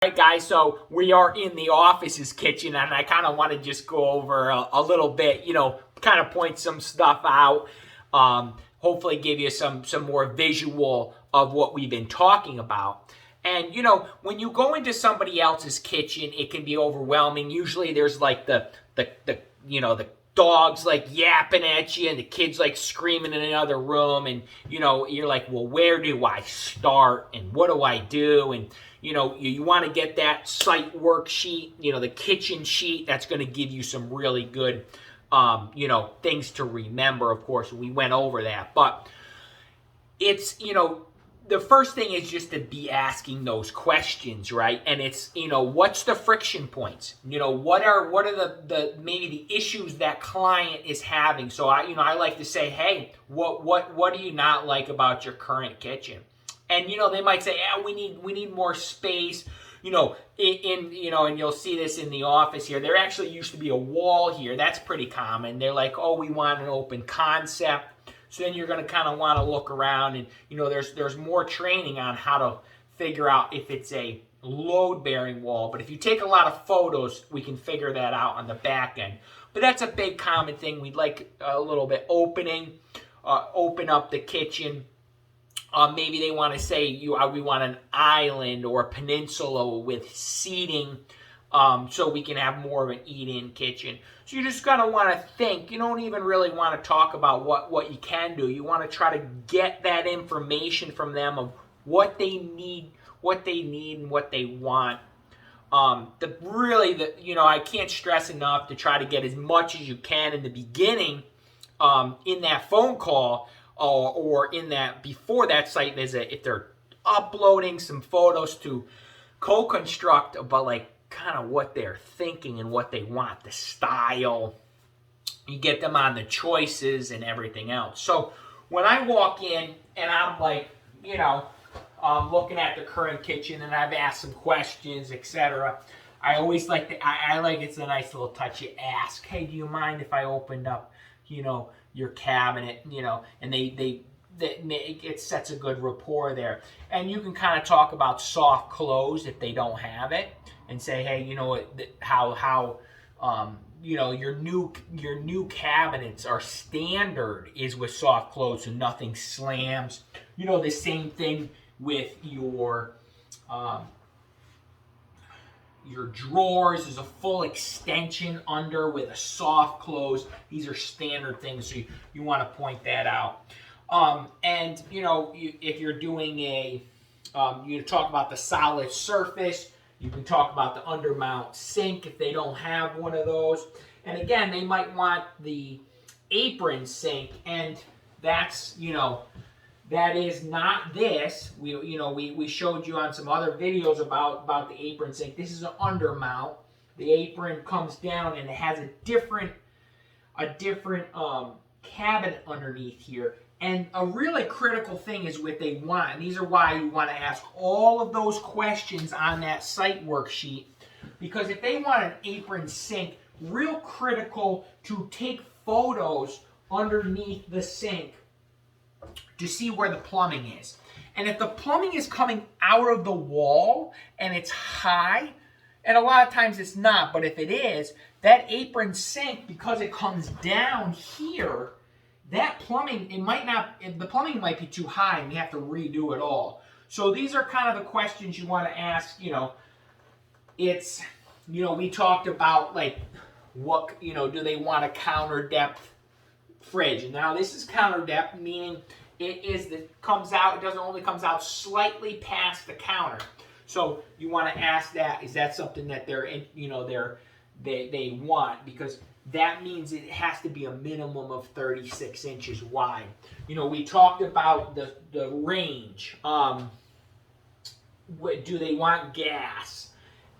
All right, guys, so we are in the office's kitchen, and I kind of want to just go over a little bit, kind of point some stuff out, hopefully give you some more visual of what we've been talking about. And, when you go into somebody else's kitchen, it can be overwhelming. Usually there's like the dogs like yapping at you and the kids like screaming in another room, and you're like, well, where do I start and what do I do? And you want to get that site worksheet, the kitchen sheet. That's going to give you some really good things to remember. Of course, we went over that, but it's the first thing is just to be asking those questions, right? And it's, what's the friction points? What are the maybe the issues that client is having? So I like to say, hey, what do you not like about your current kitchen? And they might say, yeah, we need more space. And you'll see this in the office here. There actually used to be a wall here. That's pretty common. They're like, oh, we want an open concept. So then you're going to kind of want to look around, and there's more training on how to figure out if it's a load-bearing wall. But if you take a lot of photos, we can figure that out on the back end. But that's a big common thing. We'd like a little bit open up the kitchen. Maybe they want to say we want an island or a peninsula with seating, so we can have more of an eat-in kitchen. So you just gotta want to think. You don't even really want to talk about what you can do. You want to try to get that information from them of what they need, and what they want. I can't stress enough to try to get as much as you can in the beginning, in that phone call, or in that before that site visit, if they're uploading some photos to co-construct about like kind of what they're thinking and what they want, the style. You get them on the choices and everything else. So when I walk in and I'm like, looking at the current kitchen and I've asked some questions, etc., I always like it's a nice little touch. You ask, hey, do you mind if I opened up, your cabinet, and it sets a good rapport there. And you can kind of talk about soft close if they don't have it, and say, hey, how your new cabinets are standard is with soft close, so nothing slams. The same thing with your drawers is a full extension under with a soft close. These are standard things, so you want to point that out. And if you're doing you talk about the solid surface. You can talk about the undermount sink if they don't have one of those. And again, they might want the apron sink, and that's that is not this. We showed you on some other videos about the apron sink. This is an undermount. The apron comes down and it has a different cabinet underneath here. And a really critical thing is what they want. And these are why you want to ask all of those questions on that site worksheet. Because if they want an apron sink, real critical to take photos underneath the sink to see where the plumbing is. And if the plumbing is coming out of the wall and it's high, and a lot of times it's not, but if it is, that apron sink, because it comes down here, that plumbing, the plumbing might be too high and you have to redo it all. So these are kind of the questions you want to ask. It's, we talked about like, what, do they want a counter depth fridge? And now this is counter depth, meaning it doesn't only comes out slightly past the counter. So you want to ask that, is that something that they want? Because that means it has to be a minimum of 36 inches wide. We talked about the range. Do they want gas?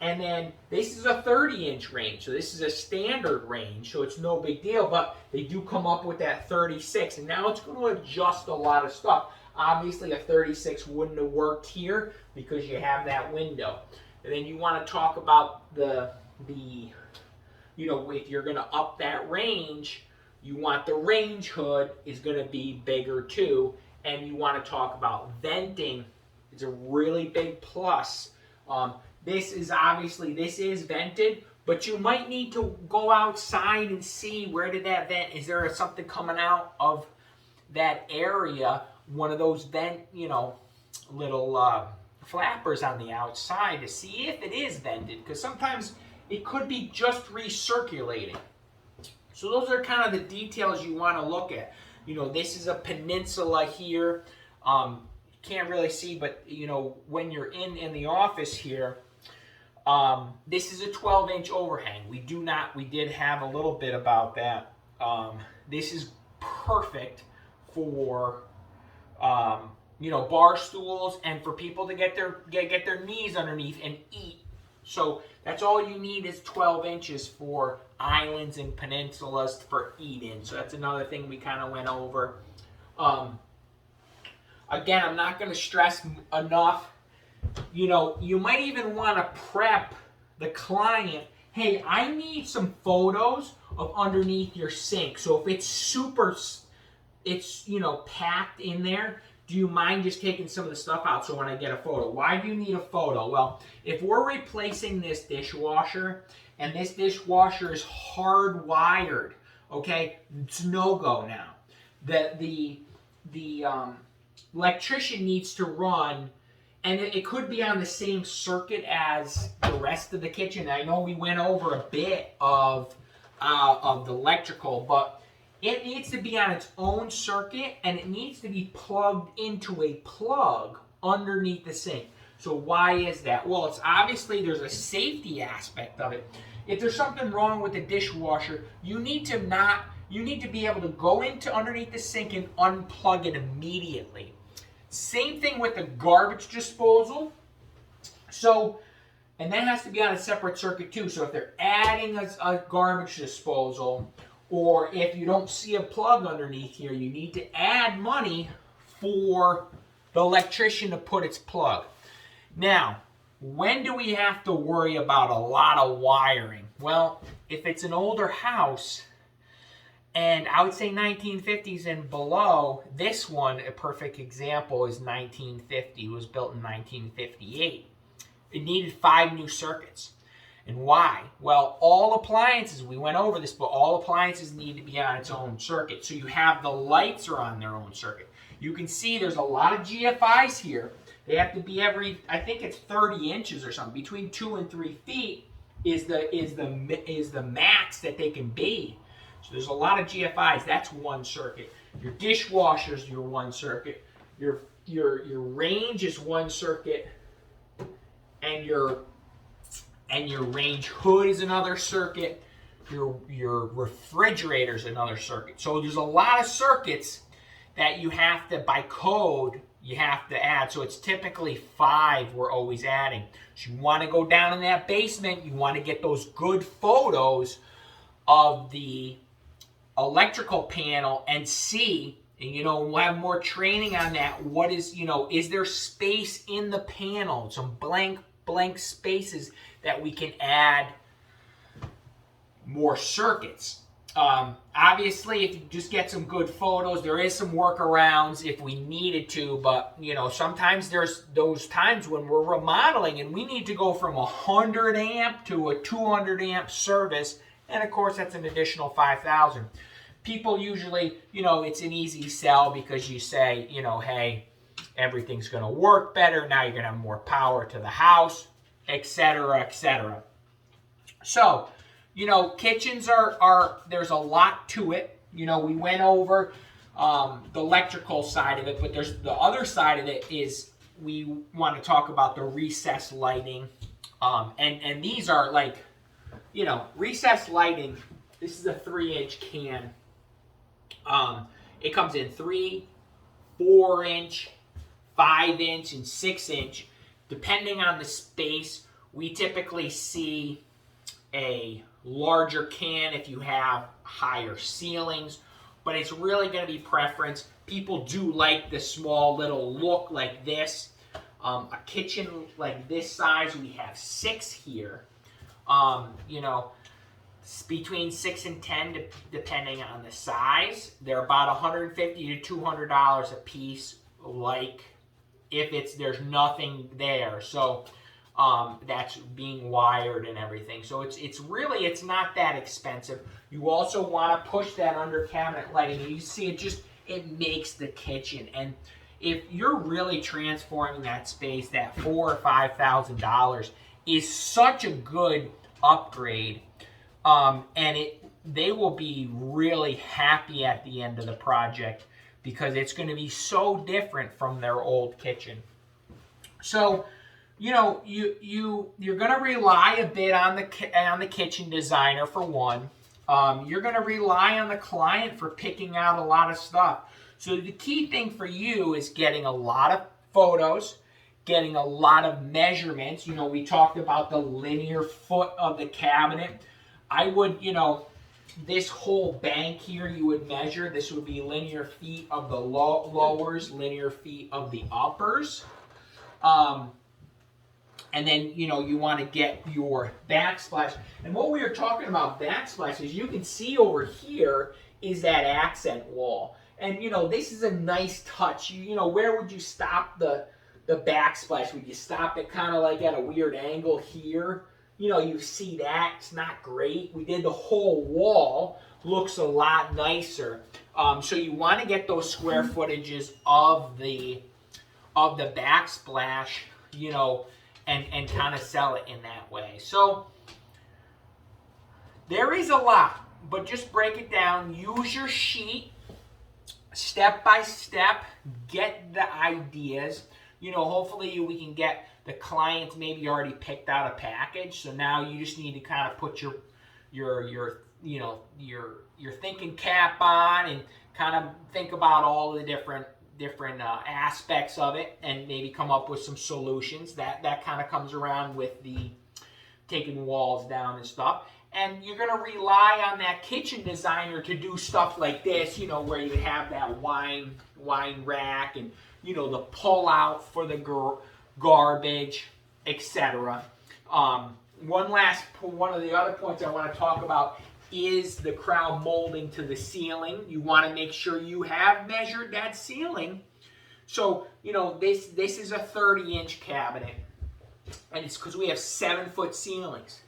And then this is a 30-inch range. So this is a standard range, so it's no big deal. But they do come up with that 36. And now it's going to adjust a lot of stuff. Obviously, a 36 wouldn't have worked here because you have that window. And then you want to talk about if you're going to up that range, you want the range hood is going to be bigger too. And you want to talk about venting. It's a really big plus. this is obviously, this is vented, but you might need to go outside and see where did that vent, is there something coming out of that area, one of those vent, you know, little flappers on the outside to see if it is vented, because sometimes it could be just recirculating. So those are kind of the details you want to look at. You know, this is a peninsula here. Can't really see, but you know, when you're in the office here, this is a 12-inch overhang. We did have a little bit about that. This is perfect for you know, bar stools and for people to get their knees underneath and eat. So that's all you need is 12 inches for islands and peninsulas for eating. So that's another thing we kind of went over. Again, I'm not going to stress enough. You know, you might even want to prep the client. Hey, I need some photos of underneath your sink. So if it's super, it's, you know, packed in there, do you mind just taking some of the stuff out so when I get a photo? Why do you need a photo? Well, if we're replacing this dishwasher and this dishwasher is hardwired, okay, it's no-go now. The electrician needs to run, and it could be on the same circuit as the rest of the kitchen. I know we went over a bit of the electrical, but it needs to be on its own circuit, and it needs to be plugged into a plug underneath the sink. So why is that? Well, it's obviously there's a safety aspect of it. If there's something wrong with the dishwasher, you need to be able to go into underneath the sink and unplug it immediately. Same thing with the garbage disposal. So, and that has to be on a separate circuit too. So if they're adding a garbage disposal, or if you don't see a plug underneath here, you need to add money for the electrician to put its plug. Now, when do we have to worry about a lot of wiring? Well, if it's an older house, and I would say 1950s and below, this one, a perfect example, is 1950. It was built in 1958. It needed 5 new circuits. And why? Well, all appliances, we went over this, but all appliances need to be on its own circuit. So you have the lights are on their own circuit. You can see there's a lot of GFIs here. They have to be I think it's 30 inches or something. Between 2 and 3 feet is the max that they can be. So there's a lot of GFIs. That's one circuit. Your dishwasher's your one circuit. Your range is one circuit, and your range hood is another circuit. Your refrigerator's another circuit. So there's a lot of circuits that you have to, by code, you have to add. So it's typically 5 we're always adding. So you want to go down in that basement. You want to get those good photos of the electrical panel and see, and you know, we'll have more training on that. What is, you know, is there space in the panel? Some blank spaces that we can add more circuits. Obviously, if you just get some good photos, there is some workarounds if we needed to, but you know, sometimes there's those times when we're remodeling and we need to go from 100 amp to a 200 amp service, and of course that's an additional $5,000. People usually, you know, it's an easy sell because you say, you know, hey, everything's going to work better, now you're going to have more power to the house, etc., etc. So, you know, kitchens are there's a lot to it. You know, we went over the electrical side of it, but there's the other side of it is we want to talk about the recessed lighting. And these are like, you know, recessed lighting. This is a 3-inch can. It comes in 3, 4-inch, 5-inch, and 6-inch. Depending on the space, we typically see a larger can if you have higher ceilings, but it's really going to be preference. People do like the small little look like this. A kitchen like this size, we have 6 here. You know, between 6 and 10 depending on the size. They're about $150 to $200 a piece, like if there's nothing there. So that's being wired and everything. So it's not that expensive. You also want to push that under cabinet lighting. You see it makes the kitchen. And if you're really transforming that space, that $4,000 or $5,000 is such a good upgrade, and they will be really happy at the end of the project because it's going to be so different from their old kitchen. So, you're going to rely a bit on the kitchen designer for one. You're going to rely on the client for picking out a lot of stuff. So the key thing for you is getting a lot of photos, getting a lot of measurements. We talked about the linear foot of the cabinet. I would, this whole bank here you would measure. This would be linear feet of the lowers, linear feet of the uppers. And then, you want to get your backsplash. And what we are talking about backsplash is you can see over here is that accent wall. And, this is a nice touch. Where would you stop the backsplash? Would you stop it kind of like at a weird angle here? You see that. It's not great. We did the whole wall. Looks a lot nicer. So you want to get those square footages of the backsplash, and kind of sell it in that way. So there is a lot, but just break it down. Use your sheet step by step. Get the ideas. Hopefully we can get the clients maybe already picked out a package. So now you just need to kind of put your thinking cap on and kind of think about all the different aspects of it and maybe come up with some solutions. That kind of comes around with the taking walls down and stuff. And you're going to rely on that kitchen designer to do stuff like this, where you have that wine rack and, the pull out for the garbage, etc. One of the other points I want to talk about is the crown molding to the ceiling. You want to make sure you have measured that ceiling. So, this is a 30-inch cabinet, and it's because we have 7-foot ceilings.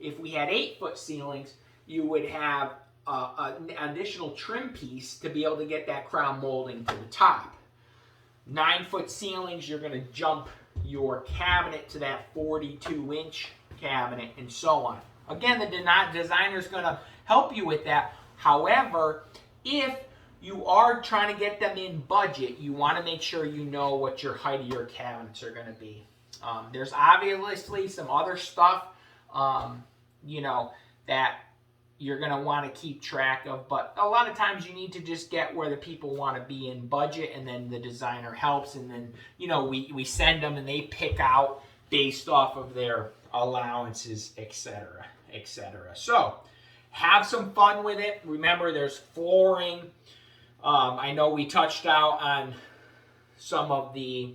If we had 8-foot ceilings, you would have an additional trim piece to be able to get that crown molding to the top. 9-foot ceilings, you're going to jump your cabinet to that 42-inch cabinet, and so on. Again, the designer is going to help you with that. However, if you are trying to get them in budget, you want to make sure you know what your height of your cabinets are going to be. There's obviously some other stuff, that you're going to want to keep track of. But a lot of times you need to just get where the people want to be in budget, and then the designer helps. And then, we send them and they pick out based off of their allowances, etc., etc. So have some fun with it. Remember, there's flooring. I know we touched out on some of the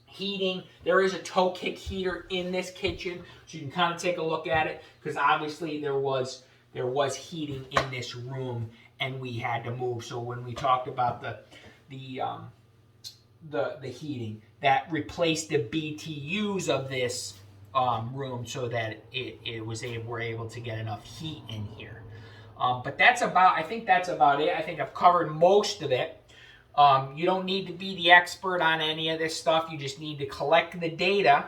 heating. There is a toe kick heater in this kitchen, so you can kind of take a look at it, because obviously there was heating in this room and we had to move. So when we talked about the heating, that replaced the BTUs of this room so that we're able to get enough heat in here. But I think that's about it. I think I've covered most of it. You don't need to be the expert on any of this stuff. You just need to collect the data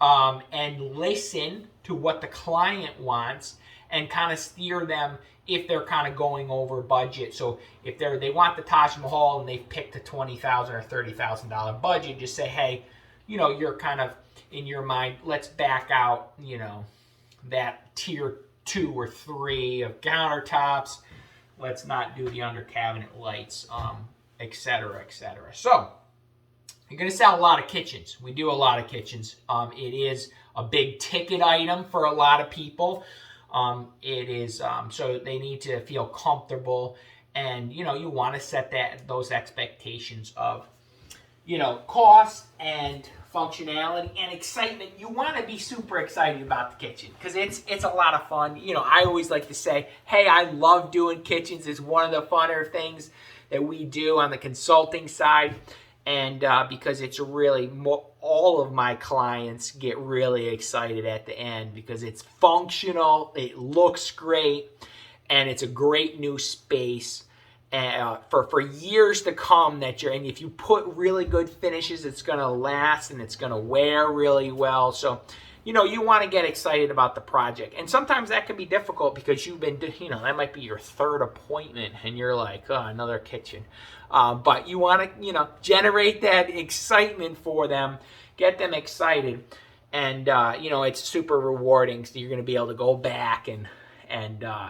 and listen to what the client wants and kind of steer them if they're kind of going over budget. So if they want the Taj Mahal and they've picked a $20,000 or $30,000 budget, just say, hey, you're kind of in your mind, let's back out, that tier 2 or 3 of countertops. Let's not do the under cabinet lights, etc., etc. So you're going to sell a lot of kitchens. We do a lot of kitchens. It is a big ticket item for a lot of people. It is so they need to feel comfortable, and you want to set those expectations of cost and functionality and excitement. You want to be super excited about the kitchen because it's a lot of fun. I always like to say, hey, I love doing kitchens. It's one of the funner things that we do on the consulting side, and because it's really all of my clients get really excited at the end because it's functional, it looks great, and it's a great new space for years to come. And if you put really good finishes, it's going to last and it's going to wear really well. So, you want to get excited about the project. And sometimes that can be difficult because you've been, that might be your third appointment and you're like, oh, another kitchen. But you want to, generate that excitement for them, get them excited. And, it's super rewarding. So you're going to be able to go back and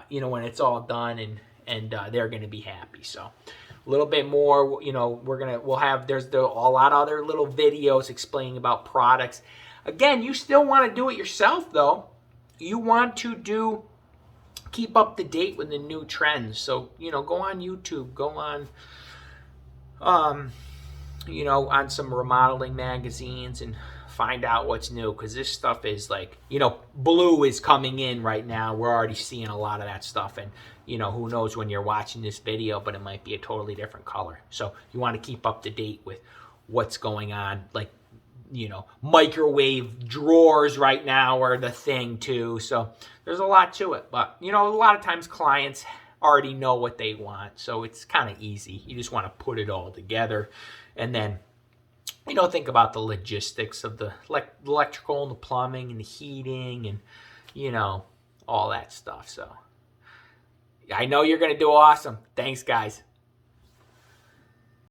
when it's all done and they're going to be happy. So a little bit more, there's a lot of other little videos explaining about products. Again, you still want to do it yourself, though. You want to keep up to date with the new trends. So, go on YouTube, go on, on some remodeling magazines and find out what's new. Because this stuff is like, blue is coming in right now. We're already seeing a lot of that stuff. And, who knows when you're watching this video, but it might be a totally different color. So you want to keep up to date with what's going on. Like, microwave drawers right now are the thing too. So there's a lot to it, but a lot of times clients already know what they want. So it's kind of easy. You just want to put it all together and then, think about the logistics of the electrical and the plumbing and the heating and, all that stuff. So I know you're going to do awesome. Thanks, guys.